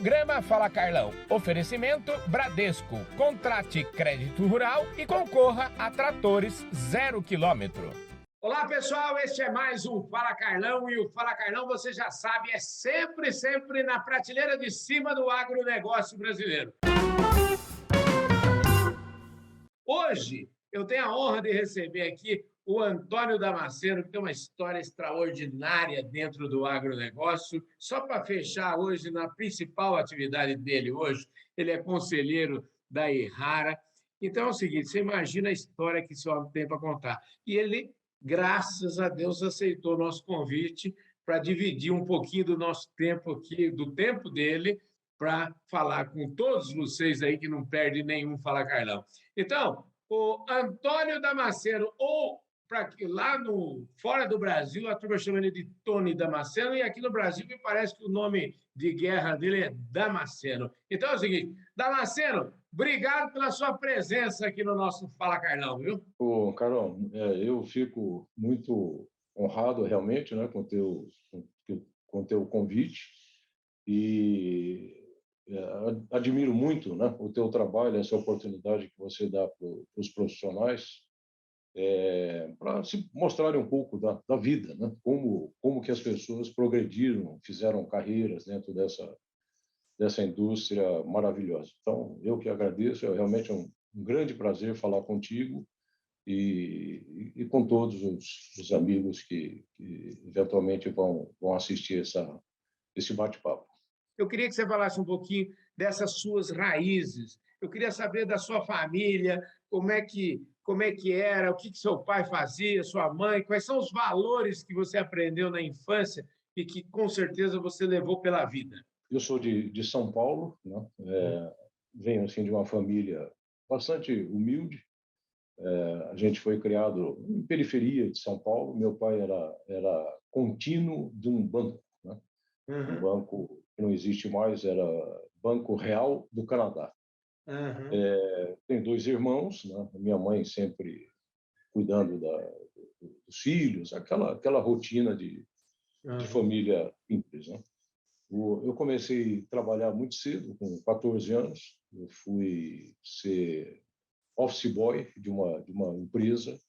Programa Fala Carlão. Oferecimento Bradesco. Contrate crédito rural e concorra a tratores 0 km. Olá, pessoal. Este é mais um Fala Carlão. E o Fala Carlão, você já sabe, é sempre na prateleira de cima do agronegócio brasileiro. Hoje, eu tenho a honra de receber aqui o Antônio Damasceno, que tem uma história extraordinária dentro do agronegócio. Só para fechar hoje, na principal atividade dele hoje, ele é conselheiro da Errara. Então é o seguinte, você imagina a história que esse homem tem para contar. E ele, graças a Deus, aceitou o nosso convite para dividir um pouquinho do nosso tempo aqui, do tempo dele, para falar com todos vocês aí que não perde nenhum Fala Carlão. Então, o Antônio Damasceno, ou para que lá fora do Brasil, a turma chama ele de Tony Damasceno, e aqui no Brasil me parece que o nome de guerra dele é Damasceno. Então é o seguinte, Damasceno, obrigado pela sua presença aqui no nosso Fala Carlão, viu? Ô, Carol, eu fico muito honrado realmente, né, com teu convite e admiro muito, né, o teu trabalho, essa oportunidade que você dá para os profissionais para se mostrarem um pouco da vida, né, como que as pessoas progrediram, fizeram carreiras dentro dessa indústria maravilhosa. Então, eu que agradeço, é realmente um grande prazer falar contigo e com todos os amigos que eventualmente vão assistir esse bate-papo. Eu queria que você falasse um pouquinho dessas suas raízes. Eu queria saber da sua família, como é que era, o que seu pai fazia, sua mãe, quais são os valores que você aprendeu na infância e que com certeza você levou pela vida. Eu sou de São Paulo, né? Venho assim de uma família bastante humilde. A gente foi criado em periferia de São Paulo. Meu pai era contínuo de um banco, né? Um banco que não existe mais, era Banco Real do Canadá. Tem 2 irmãos, né? Minha mãe sempre cuidando dos filhos, aquela rotina de família simples, né? Eu comecei a trabalhar muito cedo, com 14 anos. Eu fui ser office boy de uma empresa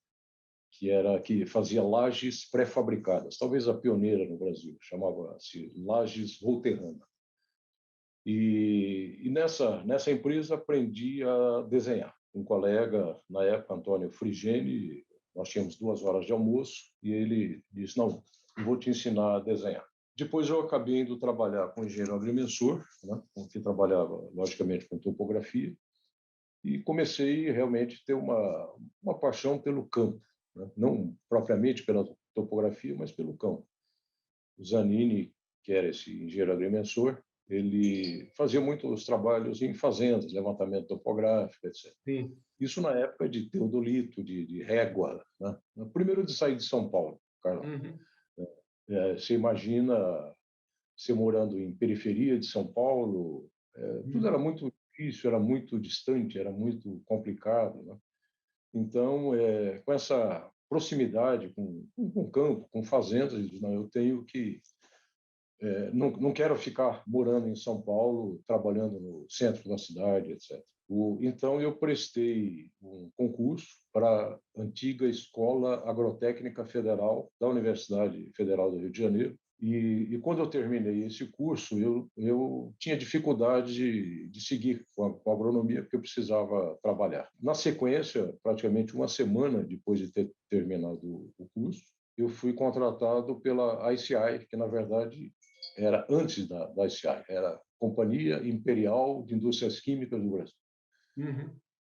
que fazia lajes pré-fabricadas, talvez a pioneira no Brasil, chamava-se Lajes Volterrana. E nessa empresa aprendi a desenhar. Um colega, na época, Antônio Frigeni, nós tínhamos 2 horas de almoço, e ele disse, não, eu vou te ensinar a desenhar. Depois eu acabei indo trabalhar com engenheiro agrimensor, né, que trabalhava, logicamente, com topografia, e comecei realmente a ter uma paixão pelo campo, né? Não propriamente pela topografia, mas pelo campo. O Zanini, que era esse engenheiro agrimensor, ele fazia muitos trabalhos em fazendas, levantamento topográfico, etc. Sim. Isso na época de teodolito, de régua, né? Primeiro de sair de São Paulo, Carlos. Você imagina você morando em periferia de São Paulo, tudo era muito difícil, era muito distante, era muito complicado, né? Então, com essa proximidade com o campo, com fazendas, eu disse, não, eu tenho que não quero ficar morando em São Paulo, trabalhando no centro da cidade, etc. Então, eu prestei um concurso para a antiga Escola Agrotécnica Federal da Universidade Federal do Rio de Janeiro. E quando eu terminei esse curso, eu tinha dificuldade de seguir com a agronomia, porque eu precisava trabalhar. Na sequência, praticamente uma semana depois de ter terminado o curso, eu fui contratado pela ICI, que, na verdade, era antes da ICI, era a Companhia Imperial de Indústrias Químicas do Brasil.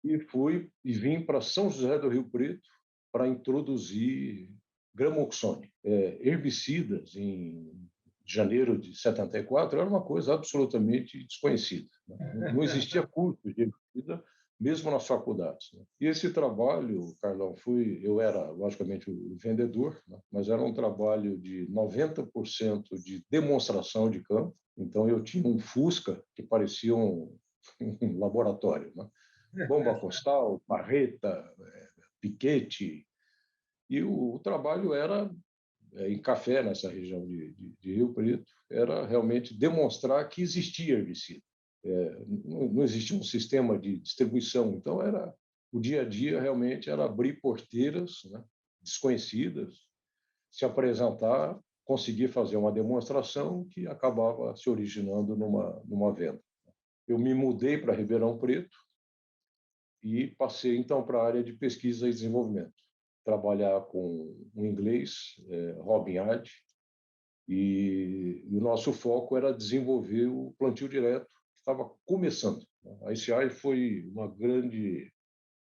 E vim para São José do Rio Preto para introduzir gramoxone. Herbicidas, em janeiro de 74, era uma coisa absolutamente desconhecida, né? Não existia curso de herbicida, mesmo nas faculdades, né? E esse trabalho, Carlão, eu era, logicamente, o vendedor, né? Mas era um trabalho de 90% de demonstração de campo. Então, eu tinha um Fusca que parecia um laboratório, né? Bomba postal, barreta, piquete. E o trabalho era em café, nessa região de Rio Preto, era realmente demonstrar que existia herbicida. Não existia um sistema de distribuição, então o dia a dia realmente era abrir porteiras, né, desconhecidas, se apresentar, conseguir fazer uma demonstração que acabava se originando numa venda. Eu me mudei para Ribeirão Preto e passei então para a área de pesquisa e desenvolvimento, trabalhar com o inglês, Robin Hood, e o nosso foco era desenvolver o plantio direto, que estava começando. A ICI foi uma grande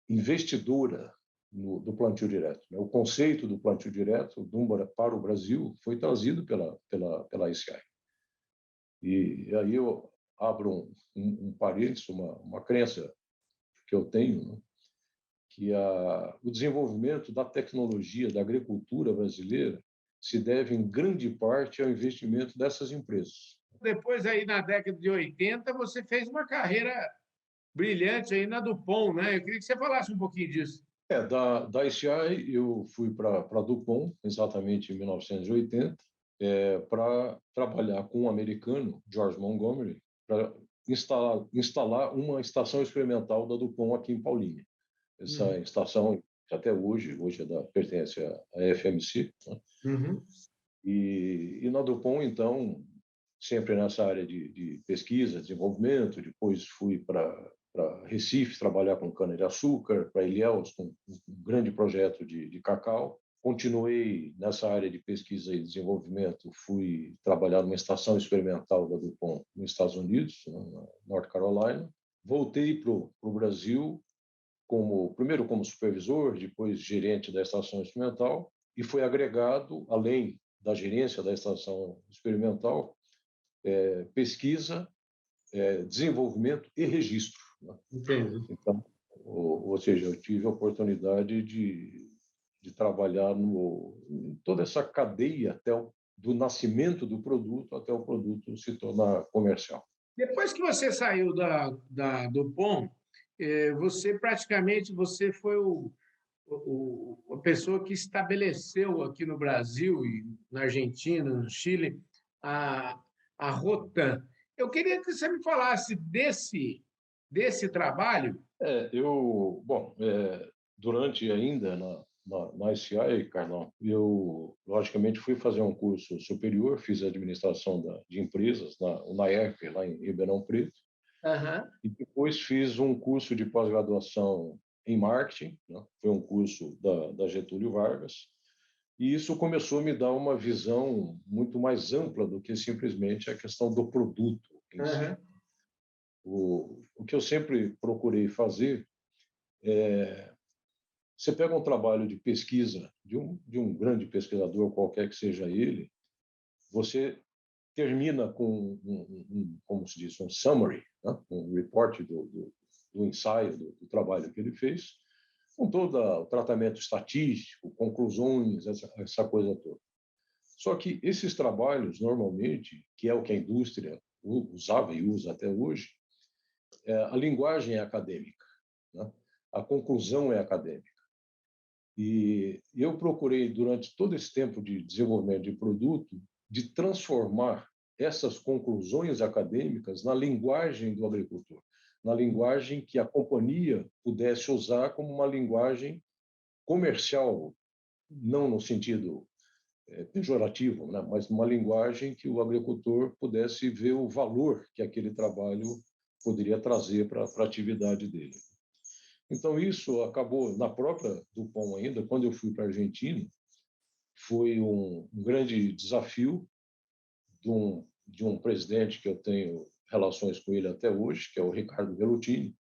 investidora do plantio direto. O conceito do plantio direto para o Brasil foi trazido pela ICI. E aí eu abro um parênteses, uma crença que eu tenho, né, que o desenvolvimento da tecnologia da agricultura brasileira se deve, em grande parte, ao investimento dessas empresas. Depois, aí na década de 80, você fez uma carreira brilhante aí na Dupont, né? Eu queria que você falasse um pouquinho disso. Da ICI, eu fui para a Dupont, exatamente em 1980, para trabalhar com um americano, George Montgomery, para instalar uma estação experimental da Dupont aqui em Paulínia. Essa estação, até hoje pertence à FMC, né? Uhum. E na Dupont, então, sempre nessa área de pesquisa, desenvolvimento. Depois fui para Recife trabalhar com cana-de-açúcar, para Ilhéus com um grande projeto de cacau. Continuei nessa área de pesquisa e desenvolvimento, fui trabalhar numa estação experimental da DuPont nos Estados Unidos, na North Carolina. Voltei para o Brasil, primeiro como supervisor, depois gerente da estação experimental, e foi agregado, além da gerência da estação experimental, pesquisa, desenvolvimento e registro. Né? Entendi. Então, ou seja, eu tive a oportunidade de trabalhar em toda essa cadeia do nascimento do produto até o produto se tornar comercial. Depois que você saiu da Dupont, você praticamente foi a pessoa que estabeleceu aqui no Brasil e na Argentina, no Chile, a Rotan. Eu queria que você me falasse desse trabalho. Durante ainda na ICI, Carlão, eu logicamente fui fazer um curso superior, fiz administração de empresas na UNAERP, lá em Ribeirão Preto, e depois fiz um curso de pós-graduação em marketing, né? Foi um curso da Getúlio Vargas, e isso começou a me dar uma visão muito mais ampla do que simplesmente a questão do produto em si. O que eu sempre procurei fazer você pega um trabalho de pesquisa de um grande pesquisador, qualquer que seja ele, você termina com como se diz, um summary, né? Um report do ensaio, do trabalho que ele fez, com todo o tratamento estatístico, conclusões, essa coisa toda. Só que esses trabalhos, normalmente, que é o que a indústria usava e usa até hoje, a linguagem é acadêmica, né? A conclusão é acadêmica. E eu procurei, durante todo esse tempo de desenvolvimento de produto, de transformar essas conclusões acadêmicas na linguagem do agricultor, na linguagem que a companhia pudesse usar como uma linguagem comercial, não no sentido pejorativo, né? Mas uma linguagem que o agricultor pudesse ver o valor que aquele trabalho poderia trazer para a atividade dele. Então, isso acabou, na própria Dupont ainda, quando eu fui para a Argentina, foi um grande desafio de um presidente que eu tenho relações com ele até hoje, que é o Ricardo Bellutini,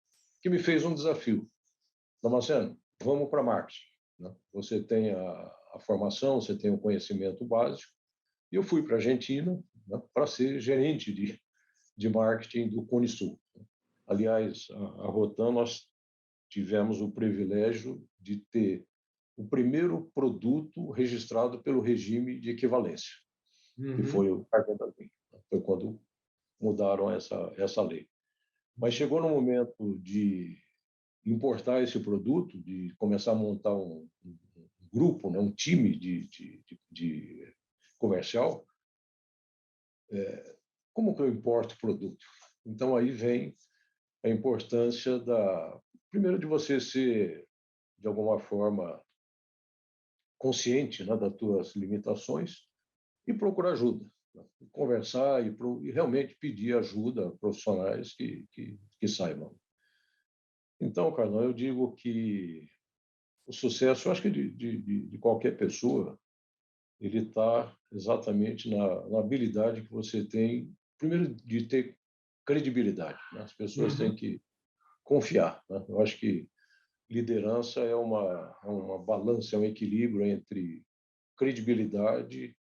que me fez um desafio. Damasceno, vamos para marketing. Né? Você tem a formação, você tem o conhecimento básico. E eu fui para a Argentina, né, para ser gerente de marketing do Cone Sul. Aliás, a Rotan, nós tivemos o privilégio de ter o primeiro produto registrado pelo regime de equivalência, que foi o carbendazim. Foi quando mudaram essa lei. Mas chegou no momento de importar esse produto, de começar a montar um grupo, né, um time de comercial, como que eu importo produto? Então, aí vem a importância primeiro, de você ser, de alguma forma, consciente, né, das tuas limitações e procurar ajuda, né? Conversar e realmente pedir ajuda a profissionais que saibam. Então, Carlão, eu digo que o sucesso, eu acho que de qualquer pessoa, ele está exatamente na habilidade que você tem, primeiro, de ter credibilidade, né? As pessoas têm que confiar, né? Eu acho que liderança é uma balança, é um equilíbrio entre credibilidade,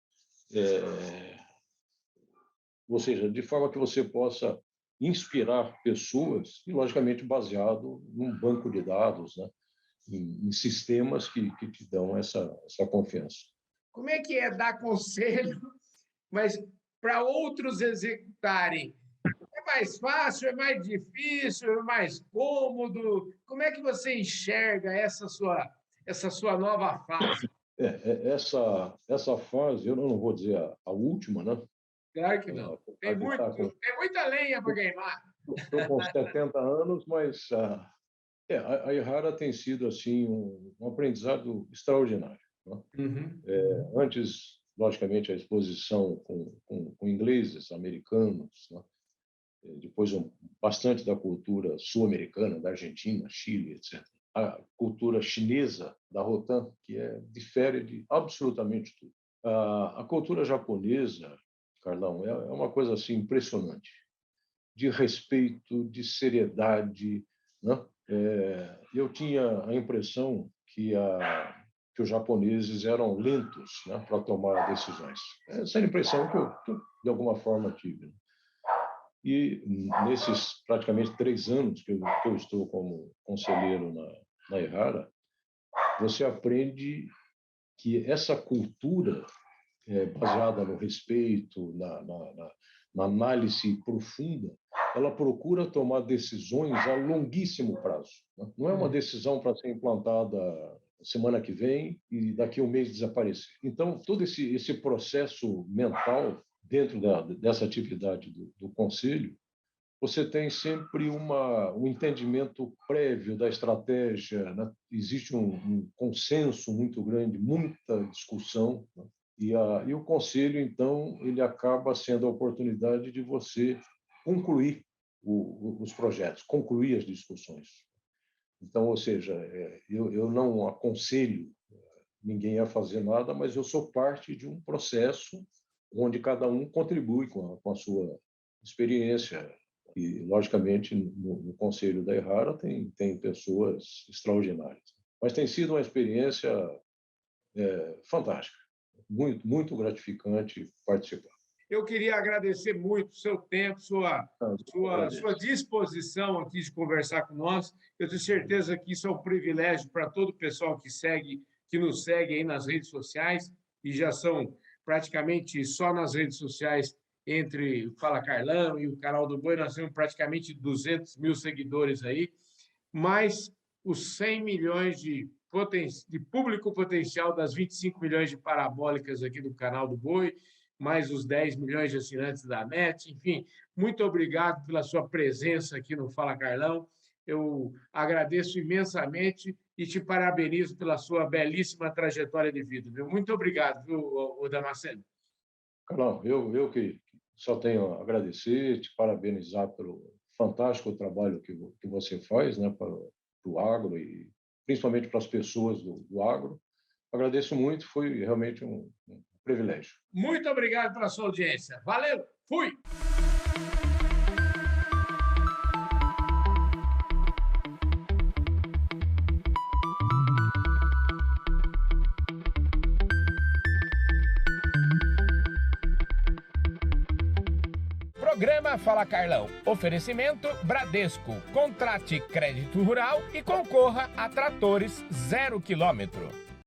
ou seja, de forma que você possa inspirar pessoas e, logicamente, baseado num banco de dados, né? Em sistemas que te dão essa confiança. Como é que é dar conselho, mas para outros executarem? É mais fácil, é mais difícil, é mais cômodo? Como é que você enxerga essa sua nova fase? Essa fase, eu não vou dizer a última, né? Claro que não. Tem muita lenha para queimar. Estou com 70 anos, mas a Errara tem sido assim um aprendizado extraordinário, né? Antes, logicamente, a exposição com ingleses, americanos, né? Depois bastante da cultura sul-americana, da Argentina, Chile, etc. A cultura chinesa da Rotan, que difere de absolutamente tudo. A cultura japonesa, Carlão, é uma coisa assim impressionante, de respeito, de seriedade, né? Eu tinha a impressão que os japoneses eram lentos, né, para tomar decisões. Essa é a impressão que eu de alguma forma tive, né? E nesses praticamente 3 anos que eu estou como conselheiro na Errara, você aprende que essa cultura baseada no respeito, na análise profunda, ela procura tomar decisões a longuíssimo prazo, né? Não é uma decisão para ser implantada semana que vem e daqui a um mês desaparecer. Então, todo esse processo mental dentro dessa atividade do conselho, você tem sempre um entendimento prévio da estratégia, né? Existe um consenso muito grande, muita discussão, né? E o conselho, então, ele acaba sendo a oportunidade de você concluir os projetos, concluir as discussões. Então, ou seja, eu não aconselho ninguém a fazer nada, mas eu sou parte de um processo onde cada um contribui com a sua experiência. E, logicamente, no Conselho da Errara tem pessoas extraordinárias. Mas tem sido uma experiência fantástica, muito, muito gratificante participar. Eu queria agradecer muito o seu tempo, sua disposição aqui de conversar com nós. Eu tenho certeza que isso é um privilégio para todo o pessoal que nos segue aí nas redes sociais, e já são praticamente só nas redes sociais, entre o Fala Carlão e o Canal do Boi, nós temos praticamente 200 mil seguidores aí, mas os 100 milhões de público potencial das 25 milhões de parabólicas aqui do Canal do Boi, mais os 10 milhões de assinantes da NET. Enfim, muito obrigado pela sua presença aqui no Fala Carlão. Eu agradeço imensamente e te parabenizo pela sua belíssima trajetória de vida, viu? Muito obrigado, viu, Damasceno? Carlão, eu que só tenho a agradecer, te parabenizar pelo fantástico trabalho que você faz, né, para o agro e principalmente para as pessoas do agro. Agradeço muito, foi realmente um privilégio. Muito obrigado pela sua audiência. Valeu, fui! Programa Fala Carlão. Oferecimento Bradesco. Contrate crédito rural e concorra a tratores 0 km.